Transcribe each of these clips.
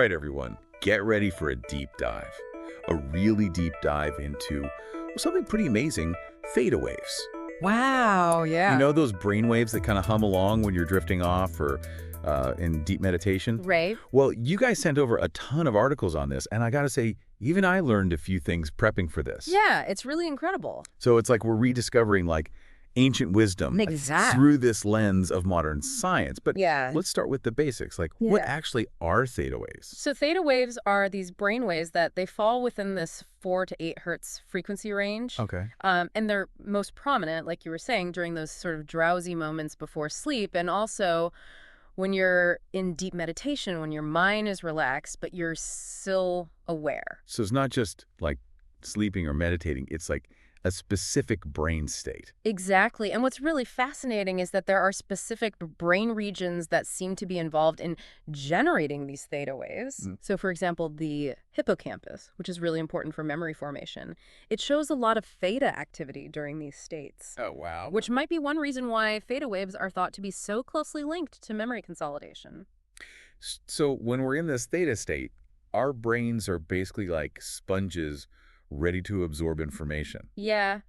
right, everyone, get ready for a deep dive. A really deep dive into something pretty amazing, theta waves. Wow, You yeah. know those brain waves that kind of hum along when you're drifting off or in deep meditation? Right. Well, you guys sent over a ton of articles on this, and I gotta say, even I learned a few things prepping for this. Yeah, it's really incredible. So it's like we're rediscovering ancient wisdom Exact. through this lens of modern science. But Yeah. let's start with the basics. What Yeah. actually are theta waves? So theta waves are these brain waves that they fall within this 4 to 8 hertz frequency range. Okay. And they're most prominent, like you were saying, during those sort of drowsy moments before sleep. And also when you're in deep meditation, when your mind is relaxed, but you're still aware. So it's not just like sleeping or meditating. It's like a specific brain state. Exactly. And what's really fascinating is that there are specific brain regions that seem to be involved in generating these theta waves. So, for example, the hippocampus, which is really important for memory formation, it shows a lot of theta activity during these states. Oh, wow. Which might be one reason why theta waves are thought to be so closely linked to memory consolidation. So when we're in this theta state, our brains are basically like sponges ready to absorb information. Yeah,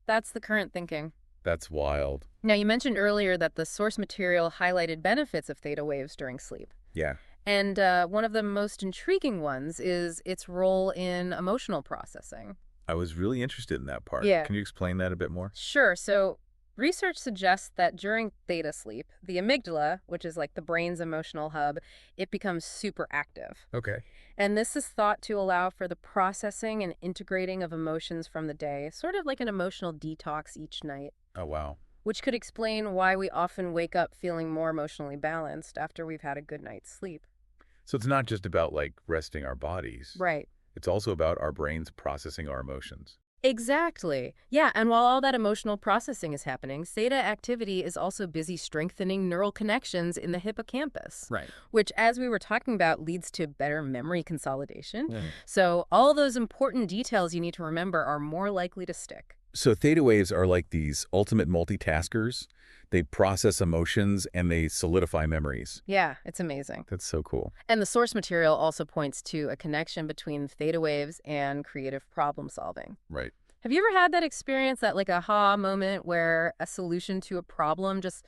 that's the current thinking. That's wild. Now, you mentioned earlier that the source material highlighted benefits of theta waves during sleep. Yeah. And one of the most intriguing ones is its role in emotional processing. I was really interested in that part. Yeah. Can you explain that a bit more? Sure. So research suggests that during theta sleep, the amygdala, which is like the brain's emotional hub, it becomes super active. Okay. And this is thought to allow for the processing and integrating of emotions from the day, sort of like an emotional detox each night, Oh, wow. which could explain why we often wake up feeling more emotionally balanced after we've had a good night's sleep. So it's not just about resting our bodies. Right. It's also about our brains processing our emotions. Exactly. Yeah, and while all that emotional processing is happening, theta activity is also busy strengthening neural connections in the hippocampus, Right. which, as we were talking about, leads to better memory consolidation. Yeah. So all those important details you need to remember are more likely to stick. So theta waves are like these ultimate multitaskers. They process emotions and they solidify memories. Yeah, it's amazing. That's so cool. And the source material also points to a connection between theta waves and creative problem solving. Right. Have you ever had that experience, that aha moment where a solution to a problem just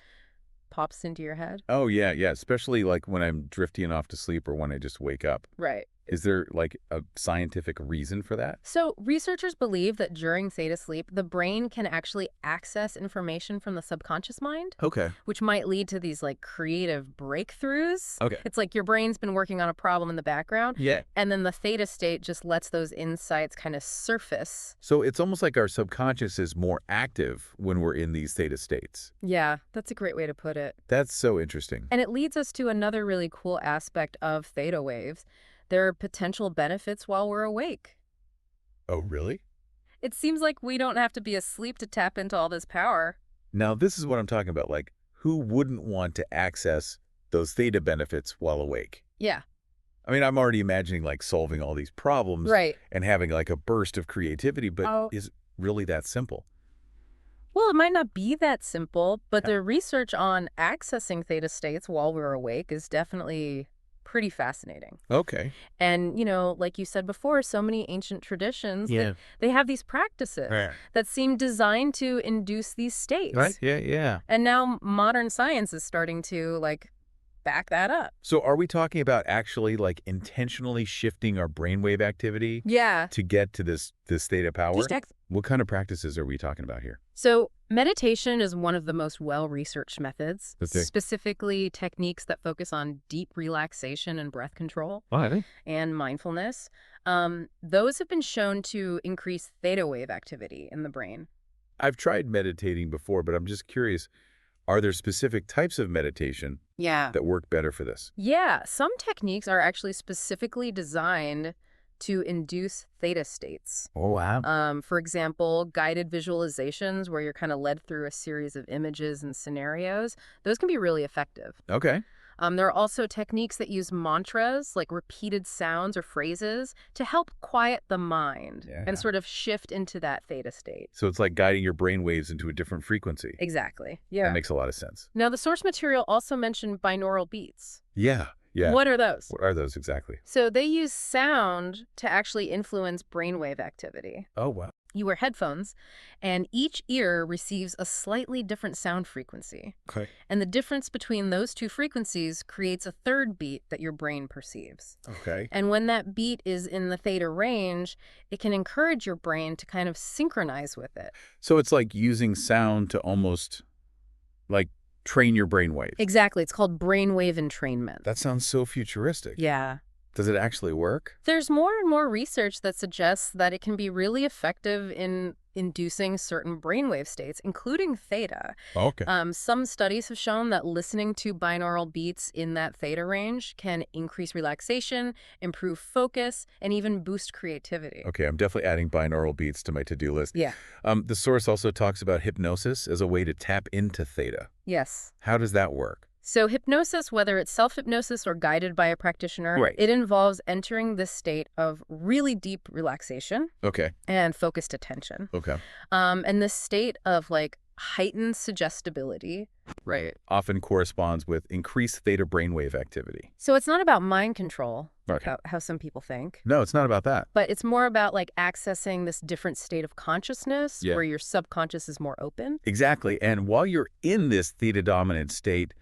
pops into your head? Oh, yeah, yeah. Especially when I'm drifting off to sleep or when I just wake up. Right. Is there a scientific reason for that? So researchers believe that during theta sleep, the brain can actually access information from the subconscious mind, Okay. which might lead to these creative breakthroughs. Okay. It's like your brain's been working on a problem in the background, Yeah. and then the theta state just lets those insights kind of surface. So it's almost like our subconscious is more active when we're in these theta states. Yeah, that's a great way to put it. That's so interesting. And it leads us to another really cool aspect of theta waves. There are potential benefits while we're awake. Oh, really? It seems like we don't have to be asleep to tap into all this power. Now, this is what I'm talking about. Who wouldn't want to access those theta benefits while awake? Yeah. I mean, I'm already imagining solving all these problems Right. and having a burst of creativity, but Oh. is it really that simple? Well, it might not be that simple, but Yeah. the research on accessing theta states while we're awake is definitely pretty fascinating. Okay. And, like you said before, so many ancient traditions, Yeah. they have these practices Right. that seem designed to induce these states. Right? Yeah, yeah. And now modern science is starting to, back that up. So are we talking about actually intentionally shifting our brainwave activity Yeah. to get to this theta power? Just What kind of practices are we talking about here? So meditation is one of the most well-researched methods, Okay. specifically techniques that focus on deep relaxation and breath control Oh, I think. and mindfulness. Those have been shown to increase theta wave activity in the brain. I've tried meditating before, but I'm just curious, are there specific types of meditation Yeah. that work better for this? Yeah, some techniques are actually specifically designed to induce theta states. Oh, wow. For example, guided visualizations where you're kind of led through a series of images and scenarios. Those can be really effective. Okay. There are also techniques that use mantras, like repeated sounds or phrases, to help quiet the mind Yeah. and sort of shift into that theta state. So it's like guiding your brain waves into a different frequency. Exactly. Yeah. That makes a lot of sense. Now, the source material also mentioned binaural beats. Yeah. Yeah. What are those? What are those exactly? So they use sound to actually influence brainwave activity. Oh, wow. You wear headphones, and each ear receives a slightly different sound frequency. Okay. And the difference between those two frequencies creates a third beat that your brain perceives. Okay. And when that beat is in the theta range, it can encourage your brain to kind of synchronize with it. So it's like using sound to almost like train your brainwave. Exactly. It's called brainwave entrainment. That sounds so futuristic. Yeah. Does it actually work? There's more and more research that suggests that it can be really effective in inducing certain brainwave states, including theta. Okay. Some studies have shown that listening to binaural beats in that theta range can increase relaxation, improve focus, and even boost creativity. Okay, I'm definitely adding binaural beats to my to-do list. Yeah. The source also talks about hypnosis as a way to tap into theta. Yes. How does that work? So hypnosis, whether it's self-hypnosis or guided by a practitioner, Right. it involves entering this state of really deep relaxation Okay. and focused attention. Okay. And this state of like heightened suggestibility. Right. Often corresponds with increased theta brainwave activity. So it's not about mind control, Okay. how some people think, No, it's not about that. but it's more about like accessing this different state of consciousness Yeah. where your subconscious is more open. Exactly. And while you're in this theta-dominant state,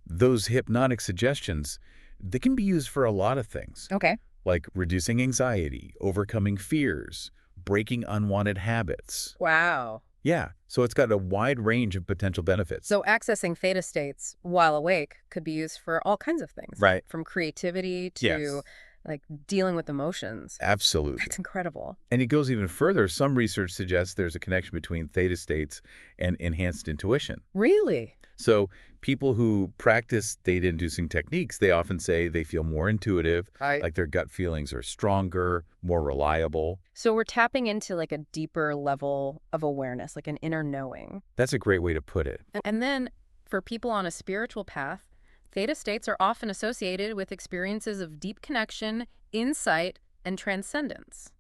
those hypnotic suggestions, they can be used for a lot of things, Okay. like reducing anxiety, overcoming fears, breaking unwanted habits. Wow. Yeah, so it's got a wide range of potential benefits. So accessing theta states while awake could be used for all kinds of things. Right. From creativity to Yes. like dealing with emotions. Absolutely. That's incredible. And it goes even further. Some research suggests there's a connection between theta states and enhanced intuition. Really? So people who practice theta-inducing techniques, they often say they feel more intuitive, like their gut feelings are stronger, more reliable. So we're tapping into like a deeper level of awareness, like an inner knowing. That's a great way to put it. And then for people on a spiritual path, theta states are often associated with experiences of deep connection, insight, and transcendence.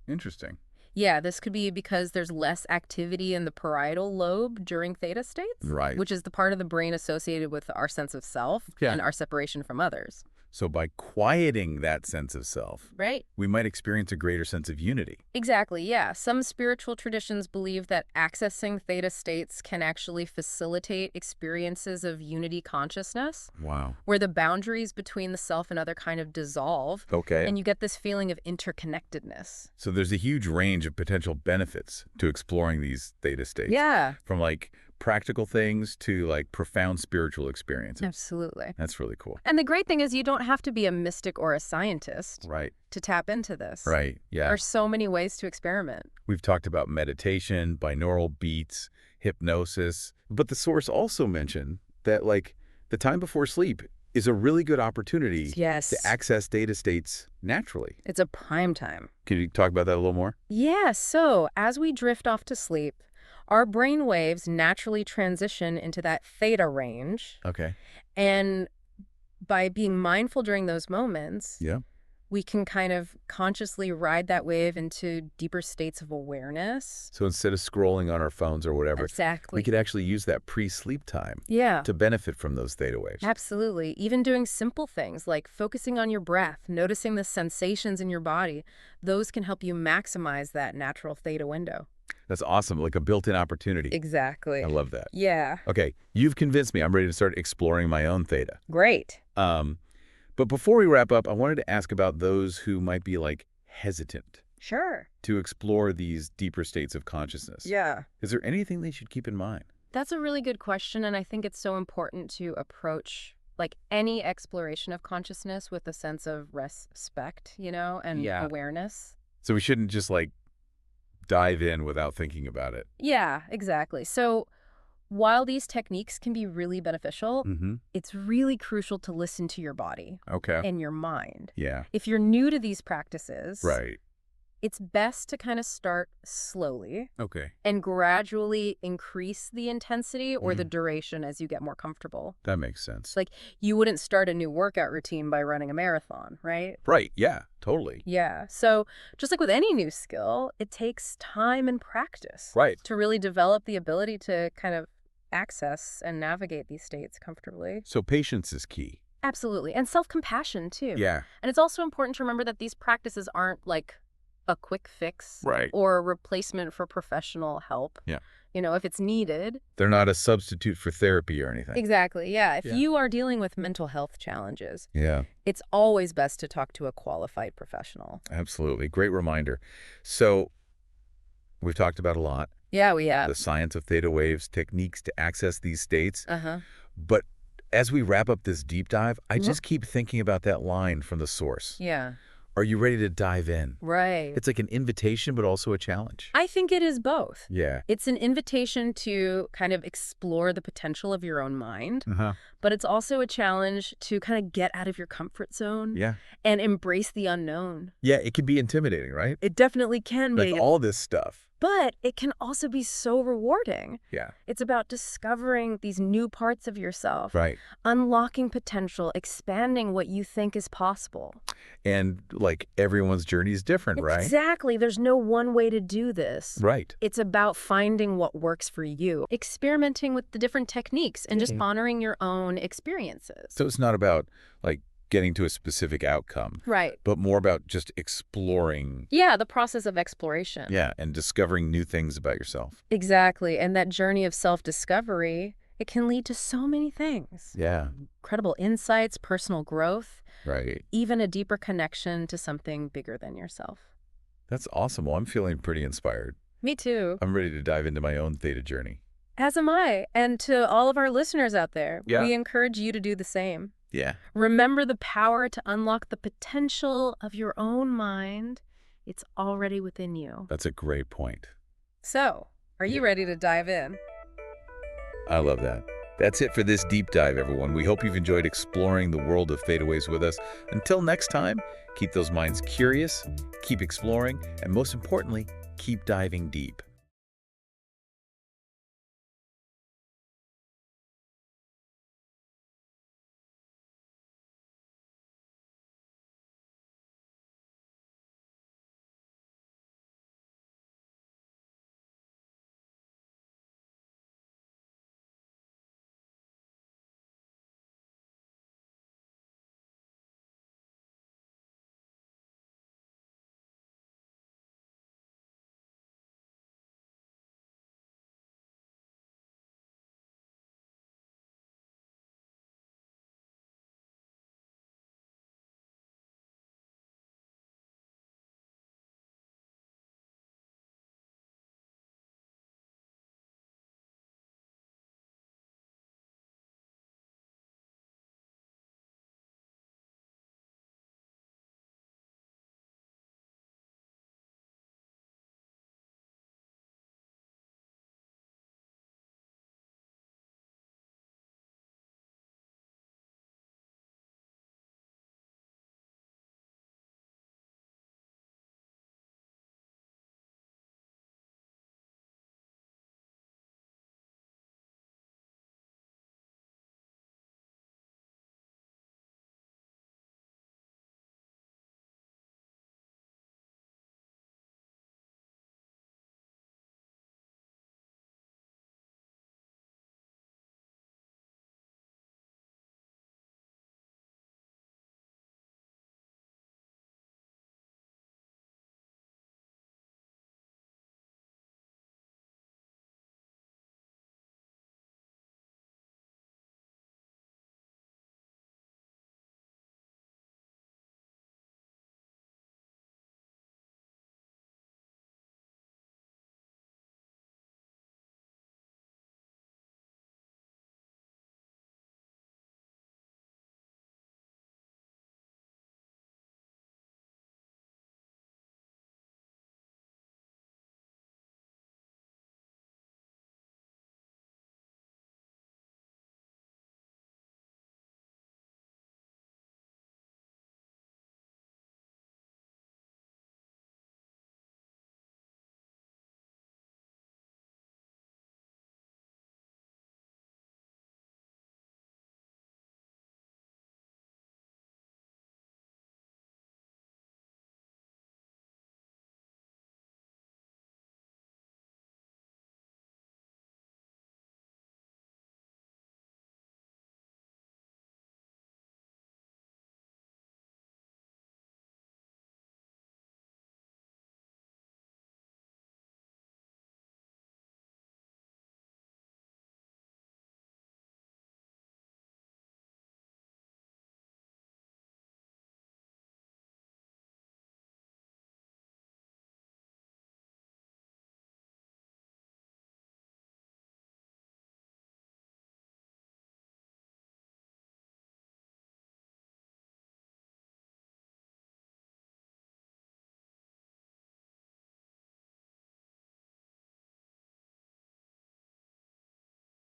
Interesting. Yeah, this could be because there's less activity in the parietal lobe during theta states, Right. which is the part of the brain associated with our sense of self and our separation from others. So by quieting that sense of self, Right. we might experience a greater sense of unity. Exactly, yeah. Some spiritual traditions believe that accessing theta states can actually facilitate experiences of unity consciousness, Wow. where the boundaries between the self and other kind of dissolve, Okay. and you get this feeling of interconnectedness. So there's a huge range of potential benefits to exploring these theta states. Yeah, From like practical things to like profound spiritual experiences. absolutely. That's really cool. And the great thing is you don't have to be a mystic or a scientist Right. to tap into this. Right. Yeah. There are so many ways to experiment. We've talked about meditation, binaural beats, hypnosis, but the source also mentioned that like the time before sleep is a really good opportunity Yes. to access theta states naturally. It's a prime time. Can you talk about that a little more? Yeah, so as we drift off to sleep, our brain waves naturally transition into that theta range. Okay. And by being mindful during those moments, Yeah. we can kind of consciously ride that wave into deeper states of awareness. So instead of scrolling on our phones or whatever, Exactly. we could actually use that pre-sleep time Yeah. to benefit from those theta waves. Absolutely. Even doing simple things like focusing on your breath, noticing the sensations in your body, those can help you maximize that natural theta window. That's awesome. Like a built-in opportunity. Exactly. I love that. Yeah. Okay. You've convinced me. I'm ready to start exploring my own theta. Great. But before we wrap up, I wanted to ask about those who might be like hesitant Sure. to explore these deeper states of consciousness. Yeah. Is there anything they should keep in mind? That's a really good question, and I think it's so important to approach like any exploration of consciousness with a sense of respect, and Yeah. awareness. So we shouldn't just like dive in without thinking about it. Yeah, exactly. So while these techniques can be really beneficial, Mm-hmm. it's really crucial to listen to your body Okay. and your mind. Yeah. If you're new to these practices, Right. it's best to kind of start slowly Okay. and gradually increase the intensity or the duration as you get more comfortable. That makes sense. Like, you wouldn't start a new workout routine by running a marathon, right? Right. Yeah. Totally. Yeah. So just like with any new skill, it takes time and practice Right. to really develop the ability to kind of access and navigate these states comfortably. So patience is key. Absolutely. And self-compassion, too. Yeah. And it's also important to remember that these practices aren't like a quick fix Right. or a replacement for professional help. Yeah. If it's needed. They're not a substitute for therapy or anything. Exactly. Yeah. If Yeah. you are dealing with mental health challenges, Yeah, it's always best to talk to a qualified professional. absolutely. Great reminder. So we've talked about a lot, Yeah, we have. the science of theta waves, techniques to access these states. Uh-huh. But as we wrap up this deep dive, I just keep thinking about that line from the source. Yeah. Are you ready to dive in? Right. It's like an invitation, but also a challenge. I think it is both. Yeah. It's an invitation to kind of explore the potential of your own mind, Uh-huh. but it's also a challenge to kind of get out of your comfort zone Yeah. and embrace the unknown. Yeah, it can be intimidating, right? It definitely can Like be, all this stuff. but it can also be so rewarding. Yeah. It's about discovering these new parts of yourself, Right. unlocking potential, expanding what you think is possible. And like everyone's journey is different, right? Exactly. There's no one way to do this. Right. It's about finding what works for you, experimenting with the different techniques, and just honoring your own experiences. So it's not about like getting to a specific outcome, Right. but more about just exploring. Yeah, the process of exploration. Yeah, and discovering new things about yourself. Exactly. And that journey of self-discovery, it can lead to so many things. Yeah. Incredible insights, personal growth, Right. even a deeper connection to something bigger than yourself. That's awesome. Well, I'm feeling pretty inspired. Me too. I'm ready to dive into my own theta journey. As am I. And to all of our listeners out there, Yeah. we encourage you to do the same. Yeah. Remember the power to unlock the potential of your own mind. It's already within you. That's a great point. So, are you ready to dive in? I love that. That's it for this deep dive, everyone. We hope you've enjoyed exploring the world of theta waves with us. Until next time, keep those minds curious, keep exploring, and most importantly, keep diving deep.